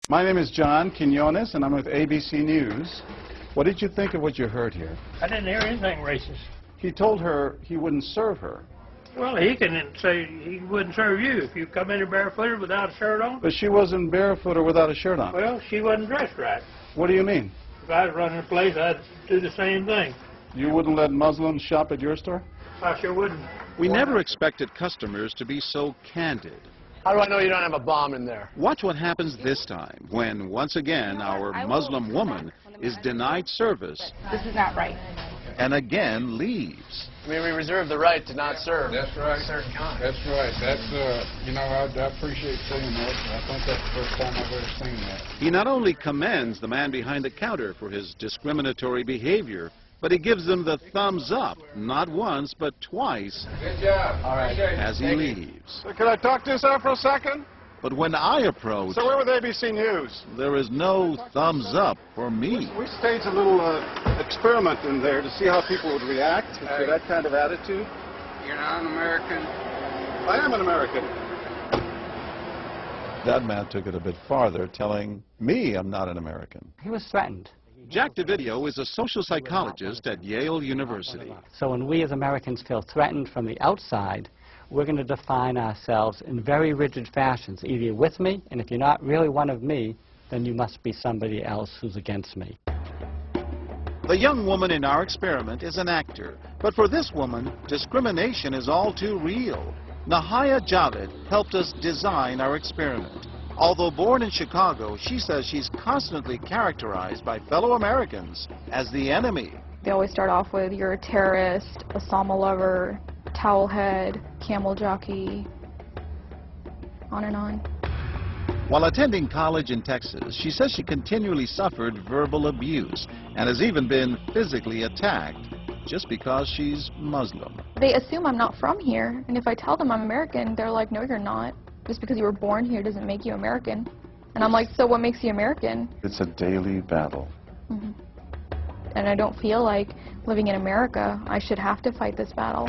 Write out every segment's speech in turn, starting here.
My name is John Quinones, and I'm with ABC News. What did you think of what you heard here? I didn't hear anything racist. He told her he wouldn't serve her. Well, he can say he wouldn't serve you if you come in here barefooted without a shirt on. But she wasn't barefoot or without a shirt on. Well, she wasn't dressed right. What do you mean? If I was running a place, I'd do the same thing. You wouldn't let Muslims shop at your store? I sure wouldn't. We never expected customers to be so candid. How do I know you don't have a bomb in there? Watch what happens this time when, once again, our Muslim woman is denied service. This is not right. And again leaves. I mean, we reserve the right to not serve. That's right. Certain kind. That's right. That's, you know, I appreciate saying that. I think that's the first time I've ever seen that. He not only commends the man behind the counter for his discriminatory behavior, but he gives him the thumbs up, not once, but twice, Good job. All right. as he leaves. So can I talk to you, sir, for a second? But when I approach, So we're with ABC News. there is no thumbs up for me. We staged a little experiment in there to see how people would react to that kind of attitude. You're not an American. I am an American. That man took it a bit farther, telling me I'm not an American. He was threatened. Jack DeVideo is a social psychologist at Yale University. So when we as Americans feel threatened from the outside, we're going to define ourselves in very rigid fashions. Either you're with me, and if you're not really one of me, then you must be somebody else who's against me. The young woman in our experiment is an actor, but for this woman, discrimination is all too real. Nahaya Javed helped us design our experiment. Although born in Chicago, she says she's constantly characterized by fellow Americans as the enemy. They always start off with you're a terrorist, Osama lover, towel head, camel jockey, on and on. While attending college in Texas, she says she continually suffered verbal abuse and has even been physically attacked just because she's Muslim. They assume I'm not from here, and if I tell them I'm American, they're like, no, you're not. Just because you were born here doesn't make you American. And I'm like, so what makes you American? It's a daily battle. Mm-hmm. And I don't feel like living in America, I should have to fight this battle.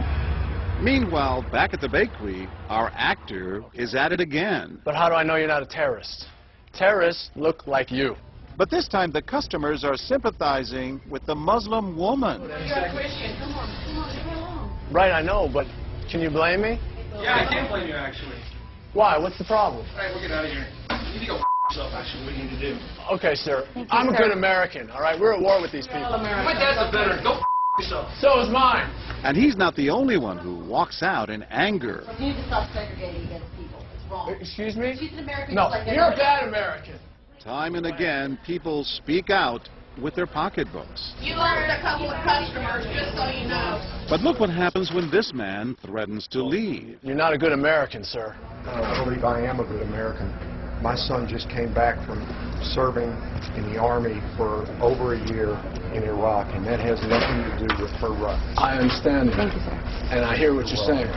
Meanwhile, back at the bakery, our actor is at it again. But how do I know you're not a terrorist? Terrorists look like you. But this time the customers are sympathizing with the Muslim woman. You're a Christian. Come on, leave me alone. Right, I know, but can you blame me? Yeah, I can't blame you, actually. Why? What's the problem? All right, we'll get out of here. You need to go yourself, actually, what you need to do. Okay, sir. Thank you, I'm a sir. good American, all right? We're at war with these people. My dad's a veteran. Go yourself. So is mine. And he's not the only one who walks out in anger. You need to stop segregating against people. It's wrong. Excuse me? She's an American. No, just like you're a everybody bad American. Time and again, people speak out with their pocketbooks. You lost a couple of customers, just so you know. But look what happens when this man threatens to leave. You're not a good American, sir. I believe I am a good American. My son just came back from serving in the Army for over a year in Iraq, and that has nothing to do with her rights. I understand that. Thank you, sir. And I hear what you're saying.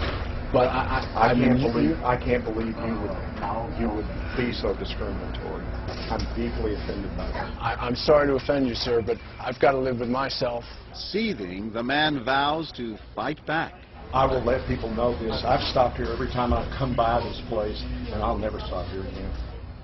But I can't believe you would be so discriminatory. I'm deeply offended by that. I'm sorry to offend you, sir, but I've got to live with myself. Seething, the man vows to fight back. I will let people know this. I've stopped here every time I've come by this place, and I'll never stop here again.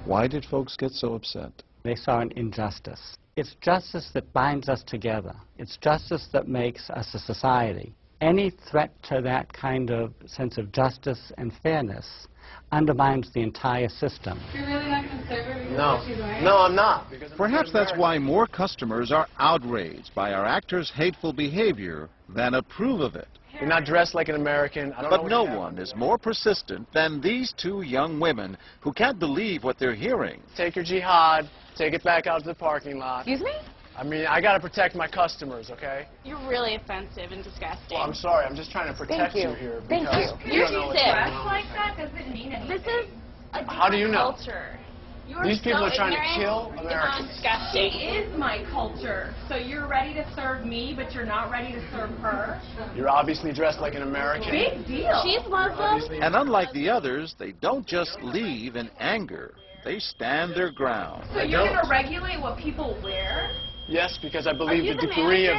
Why did folks get so upset? They saw an injustice. It's justice that binds us together. It's justice that makes us a society. Any threat to that kind of sense of justice and fairness undermines the entire system. You're really not going to serve her? No, I'm not. Perhaps that's why more customers are outraged by our actor's hateful behavior than approve of it. You're not dressed like an American. I don't know But what no you have. one is more persistent than these two young women who can't believe what they're hearing. Take your jihad, take it back out to the parking lot. Excuse me? I mean, I got to protect my customers, okay? You're really offensive and disgusting. Well, I'm sorry. I'm just trying to protect Thank you. here. Thank because you. you You're don't know what's sick. going on. Like that doesn't mean anything. This is a How do you know? culture. You're These people so are trying to ignorant kill and Americans. disgusting. It is my culture. So you're ready to serve me, but you're not ready to serve her? You're obviously dressed like an American. Big deal. She's Muslim. And unlike the others, they don't just leave in anger. They stand their ground. So you're going to regulate what people wear? Yes, because I Are believe you the the degree manager?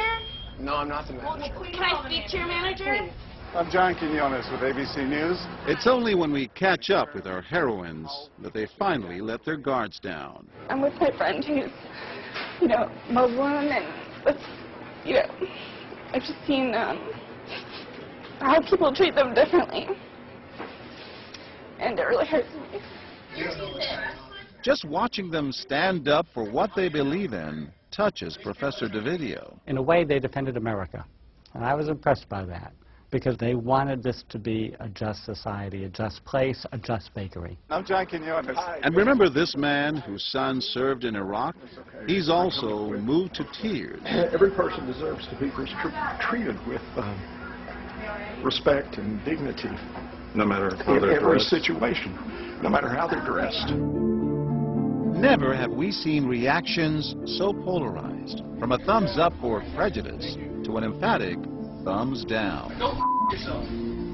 of... No, I'm not the manager. Can I speak to your manager? I'm John Quinones with ABC News. It's only when we catch up with our heroines that they finally let their guards down. I'm with my friend who's, Muslim, and that's, I've just seen how people treat them differently, and it really hurts me. Just watching them stand up for what they believe in touches Professor DeVideo. In a way, they defended America, and I was impressed by that, because they wanted this to be a just society, a just place, a just bakery. I'm John Quinones. And remember this man whose son served in Iraq? He's also moved to tears. Every person deserves to be treated with respect and dignity. No matter how In they're every dressed. situation, no matter how they're dressed. Never have we seen reactions so polarized, from a thumbs up for prejudice to an emphatic thumbs down. Go yourself.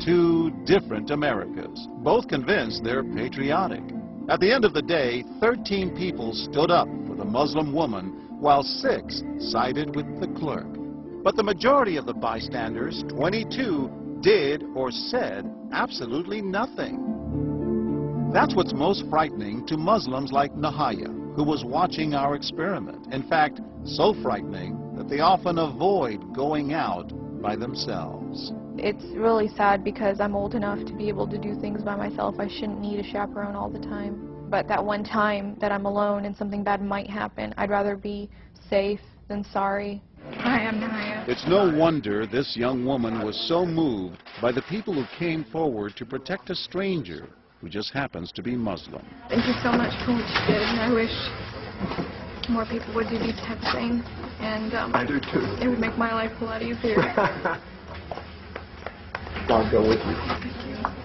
Two different Americas, both convinced they're patriotic. At the end of the day, 13 people stood up for the Muslim woman, while 6 sided with the clerk. But the majority of the bystanders, 22, did or said absolutely nothing. That's what's most frightening to Muslims like Nahaya, who was watching our experiment. In fact, so frightening that they often avoid going out by themselves. It's really sad because I'm old enough to be able to do things by myself. I shouldn't need a chaperone all the time. But that one time that I'm alone and something bad might happen, I'd rather be safe than sorry. Hi, I'm Nahaya. It's no wonder this young woman was so moved by the people who came forward to protect a stranger who just happens to be Muslim. Thank you so much for what you did, and I wish more people would do these type of things. And I do too. it would make my life a lot easier. God go with you. Thank you.